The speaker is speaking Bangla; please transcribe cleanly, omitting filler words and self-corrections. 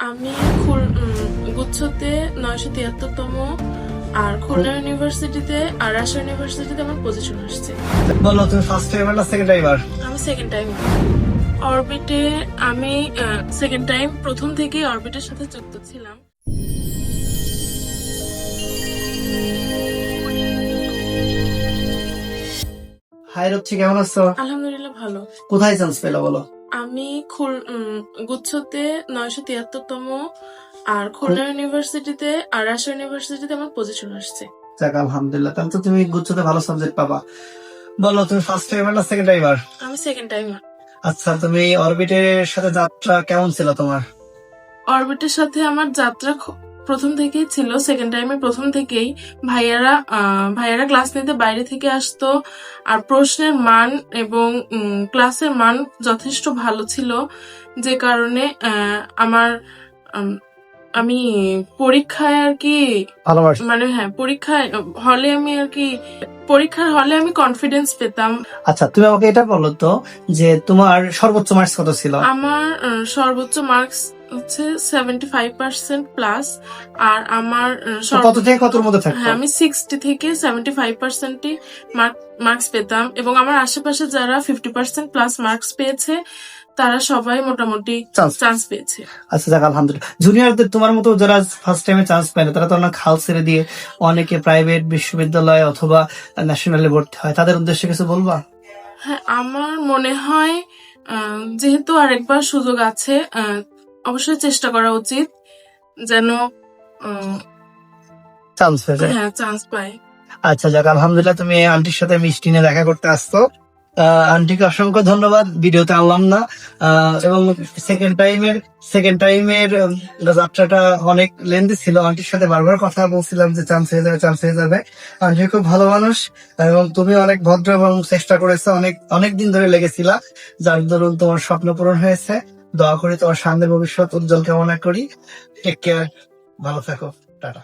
আমি গুচ্ছতে 973তম আর খুলনা ইউনিভার্সিটিতে আর রাজশাহী ইউনিভার্সিটিতে আমার পজিশন আসছে। বলো তুমি ফার্স্ট টাইম না সেকেন্ড টাইম? আমি সেকেন্ড টাইম অরবিটে। আমি সেকেন্ড টাইম প্রথম থেকেই অরবিটের সাথে যুক্ত ছিলাম। হাই রুচি, কেমন আছো? আলহামদুলিল্লাহ ভালো। কোথায় চান্স পেলো বলো? আমি গুচ্ছতে 973তম আর খুলনা ইউনিভার্সিটিতে আর রাজশাহী ইউনিভার্সিটিতে আমার পজিশন আসছে। যাক আলহামদুলিল্লাহ, তাহলে তো তুমি গুচ্ছতে ভালো সাবজেক্ট পাবা। বলো তুমি ফার্স্ট টাইম না সেকেন্ড টাইম? আমি সেকেন্ড টাইম। আচ্ছা, তুমি অরবিটের সাথে যাত্রা কেমন ছিল তোমার? অরবিটের সাথে আমার যাত্রা প্রথম থেকেই ছিল। সেকেন্ড টাইমে প্রথম থেকেই ভাইয়ারা ক্লাস নিতে বাইরে থেকে আসতো, আর প্রশ্নের মান এবং ক্লাসের মান যথেষ্ট ভালো ছিল, যে কারণে আমি পরীক্ষায় আর কি মানে পরীক্ষার হলে আমি কনফিডেন্স পেতাম। আচ্ছা, তুমি আমাকে এটা বলো তো যে তোমার সর্বোচ্চ মার্কস কত ছিল? আমার সর্বোচ্চ মার্কস হচ্ছে 75% প্লাস। আর আমার কত থেকে কতর মধ্যে থাকতো? হ্যাঁ, আমি 60 থেকে 75% মার্কস পেতাম, এবং আমার আশেপাশে যারা 50% প্লাস মার্কস পেয়েছে তারা সবাই মোটামুটি চান্স পেয়েছে। আচ্ছা, যাক আলহামদুলিল্লাহ। জুনিয়রদের তোমার মতো যারা ফার্স্ট টাইমে চান্স পায় না, তারা তো অনেক হাল ছেড়ে দিয়ে অনেকে প্রাইভেট বিশ্ববিদ্যালয় অথবা ন্যাশনালে ভর্তি হয়, তাদের উদ্দেশ্যে কিছু বলবা? হ্যাঁ, আমার মনে হয় যেহেতু আরেকবার সুযোগ আছে, অবশ্যই চেষ্টা করা উচিত যেন চান্স পায়। আচ্ছা, যাক আলহামদুলিল্লাহ, তুমি আন্টির সাথে মিষ্টি নিয়ে দেখা করতে আসছো। আন্টিকে অসংখ্য ধন্যবাদ, ভিডিওতে আনলাম না। এবং সেকেন্ড টাইমের যাত্রাটা অনেক লেন্দি ছিল। আন্টির সাথে বারবার কথা বলছিলাম যে চান্স হয়ে যাবে। আন্টি খুব ভালো মানুষ, এবং তুমি অনেক ভদ্র এবং চেষ্টা করেছো, অনেক দিন ধরে লেগেছিলা, যার দরুন তোমার স্বপ্ন পূরণ হয়েছে। দোয়া করি তোমার সামনের ভবিষ্যৎ উজ্জ্বল কামনা করি। টেক কেয়ার, ভালো থাকো, টাটা।